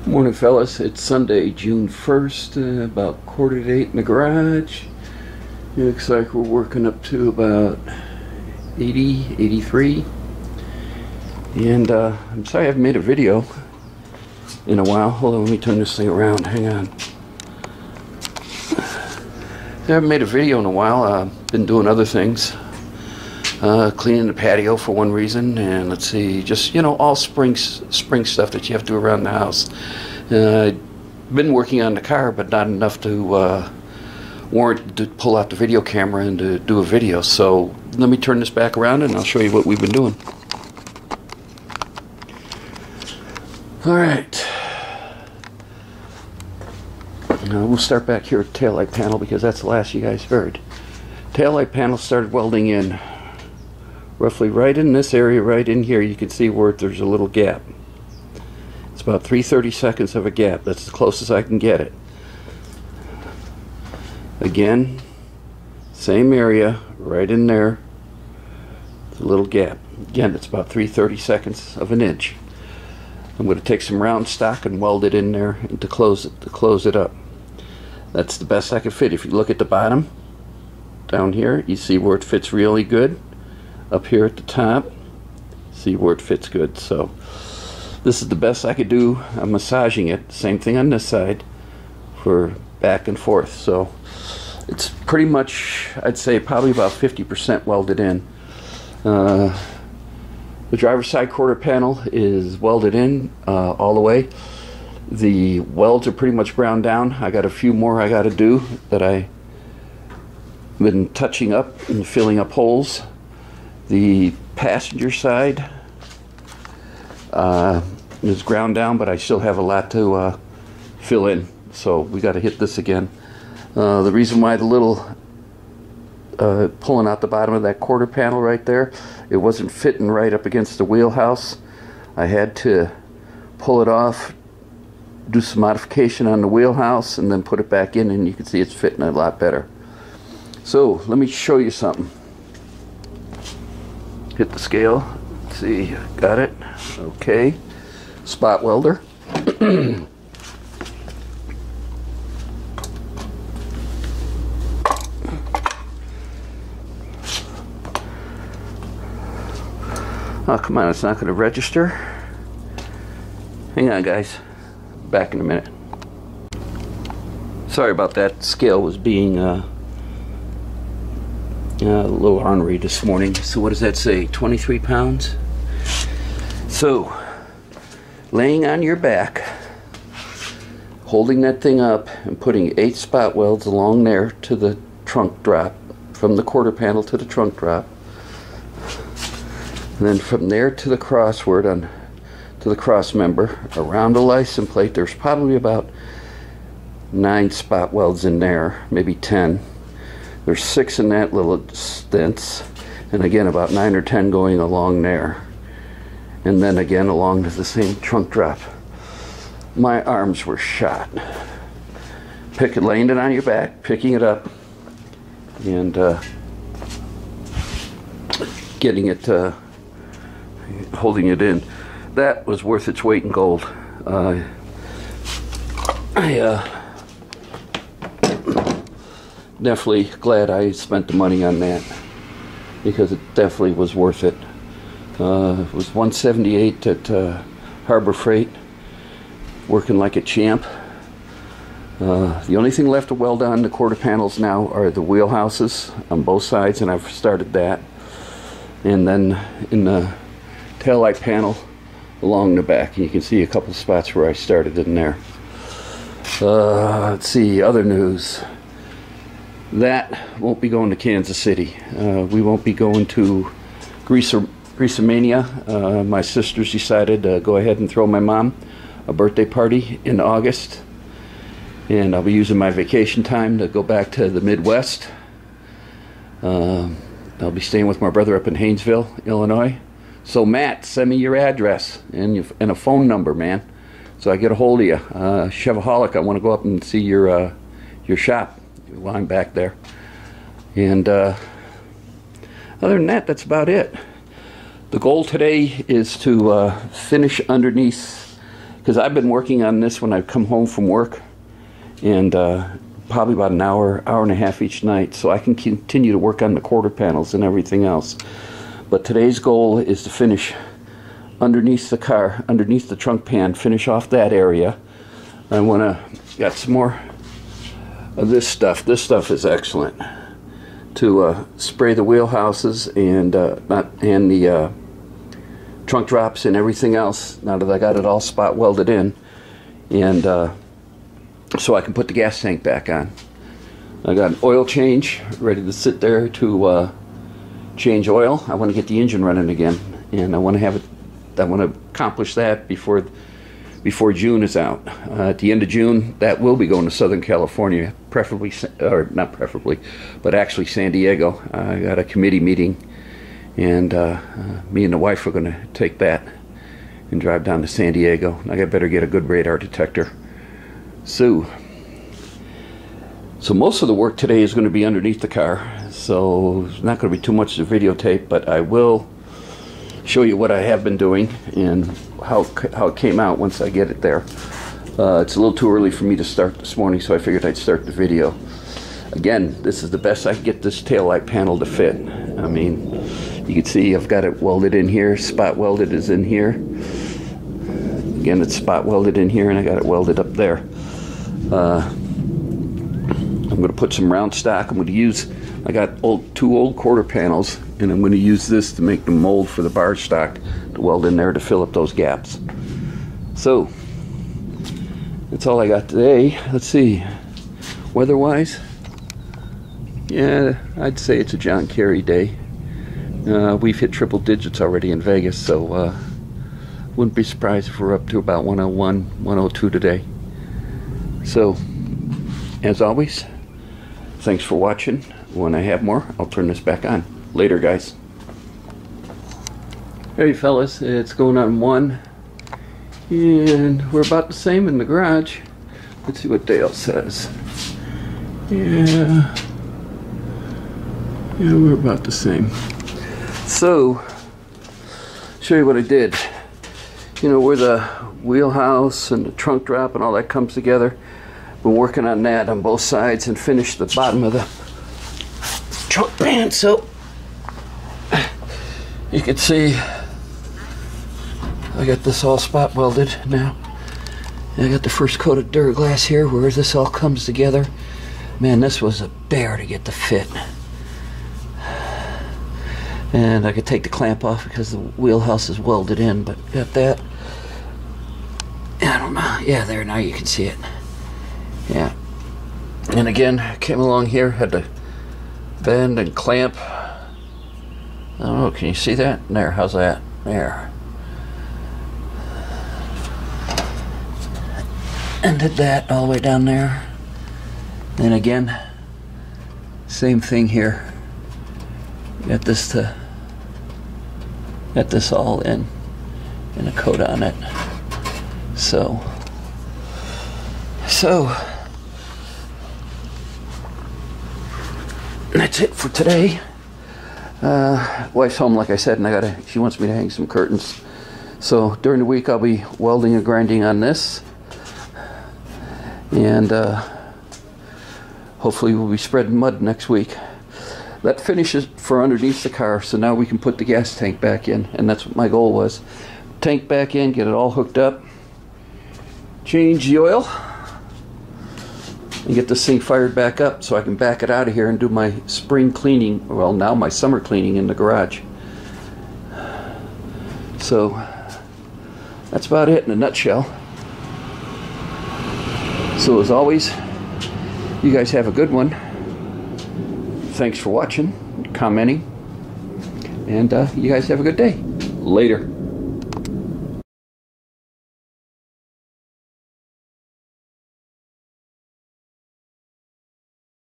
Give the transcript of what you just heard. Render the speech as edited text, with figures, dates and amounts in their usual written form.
Morning, fellas. It's Sunday, June 1st, about 7:45 in the garage. It looks like we're working up to about 80, 83. And I'm sorry I haven't made a video in a while. Hold on, let me turn this thing around. Hang on. I haven't made a video in a while. Been doing other things. Cleaning the patio for one reason, and let's see, just all spring stuff that you have to do around the house. Been working on the car, but not enough to warrant to pull out the video camera and to do a video. So let me turn this back around and I'll show you what we've been doing. All right, we'll start back here at the taillight panel because that's the last you guys heard. Taillight panel started welding in roughly right in this area, right in here. You can see where there's a little gap. It's about 3/32 of a gap. That's the closest I can get it. Again, same area, right in there. It's a little gap. Again, it's about 3/32 of an inch. I'm going to take some round stock and weld it in there and to close it up. That's the best I can fit. If you look at the bottom, down here, you see where it fits really good. Up here at the top, see where it fits good. So this is the best I could do. I'm massaging it. Same thing on this side for back and forth. So it's pretty much, I'd say probably about 50% welded in. The driver's side quarter panel is welded in all the way. The welds are pretty much ground down. I got a few more I got to do that I've been touching up and filling up holes. The passenger side is ground down, but I still have a lot to fill in, so we got to hit this again. The reason why the little pulling out the bottom of that quarter panel right there, it wasn't fitting right up against the wheelhouse. I had to pull it off, do some modification on the wheelhouse, and then put it back in, and you can see it's fitting a lot better. So let me show you something. Hit the scale. Let's see, got it. Okay. Spot welder. Oh, come on, it's not going to register. Hang on, guys. Back in a minute. Sorry about that. Scale was being a little ornery this morning. So what does that say? 23 pounds? So, laying on your back, holding that thing up and putting 8 spot welds along there to the trunk drop, from the quarter panel to the trunk drop, and then from there to the crossword to the cross member, around the license plate. There's probably about 9 spot welds in there, maybe 10. There's 6 in that little stents, and again about 9 or 10 going along there, and then again along to the same trunk drop. My arms were shot. Laying it on your back, picking it up, and getting it, holding it in. That was worth its weight in gold. Definitely glad I spent the money on that, because it definitely was worth it. It was $178 at Harbor Freight, working like a champ. The only thing left to weld on the quarter panels now are the wheelhouses on both sides, and I've started that. And then in the taillight panel along the back, you can see a couple spots where I started in there. Let's see, other news. That won't be going to Kansas City. We won't be going to Greasemania. My sisters decided to go ahead and throw my mom a birthday party in August, and I'll be using my vacation time to go back to the Midwest. I'll be staying with my brother up in Haynesville, Illinois. So Matt, send me your address and a phone number, man, so I get a hold of you. Chevaholic, I want to go up and see your shop while I'm back there. And other than that, that's about it. The goal today is to finish underneath because I've been working on this when I come home from work, and probably about an hour and a half each night, so I can continue to work on the quarter panels and everything else. But today's goal is to finish underneath the car, underneath the trunk pan, finish off that area. I want to got some more of this stuff. This stuff is excellent to spray the wheelhouses and the trunk drops and everything else. Now that I got it all spot welded in, and so I can put the gas tank back on. I got an oil change ready to sit there to change oil. I want to get the engine running again, and I want to have it. I want to accomplish that before June is out. At the end of June, that will be going to Southern California, preferably, or not preferably, but actually San Diego. I got a committee meeting, and me and the wife are going to take that and drive down to San Diego. I better get a good radar detector. So most of the work today is going to be underneath the car, so it's not going to be too much to videotape, but I will show you what I have been doing and how it came out once I get it there. It's a little too early for me to start this morning, so I figured I'd start the video. Again, this is the best I can get this taillight panel to fit. I mean, you can see I've got it welded in here. Spot welded is in here. Again, it's spot welded in here, and I got it welded up there. I'm going to put some round stock. I'm going to use, I got two old quarter panels, and I'm going to use this to make the mold for the bar stock to weld in there to fill up those gaps. So that's all I got today. Let's see, weather-wise, yeah, I'd say it's a John Kerry day. We've hit triple digits already in Vegas, so wouldn't be surprised if we're up to about 101, 102 today. So, as always, thanks for watching. When I have more, I'll turn this back on. Later, guys. Hey, fellas, it's going on 1, and we're about the same in the garage. Let's see what Dale says. Yeah, we're about the same. So, show you what I did. You know, where the wheelhouse and the trunk drop and all that comes together. Been working on that on both sides and finished the bottom of the trunk pan. So you can see I got this all spot welded now. I got the first coat of Duraglass here where this all comes together. Man, this was a bear to get to fit. And I could take the clamp off because the wheelhouse is welded in, but got that. I don't know. Yeah, there, now you can see it. Yeah. And again, came along here, had to bend and clamp. I don't know, can you see that? There, how's that? There. And did that all the way down there. And again, same thing here. Got this all in and a coat on it. So that's it for today. Wife's home, like I said, and she wants me to hang some curtains. So during the week I'll be welding and grinding on this, and hopefully we'll be spreading mud next week. That finishes for underneath the car, so now we can put the gas tank back in, and that's what my goal was. Tank back in, get it all hooked up, change the oil, and get this thing fired back up so I can back it out of here and do my spring cleaning, well, now my summer cleaning in the garage. So that's about it in a nutshell. So as always, you guys have a good one. Thanks for watching, commenting, and you guys have a good day. Later.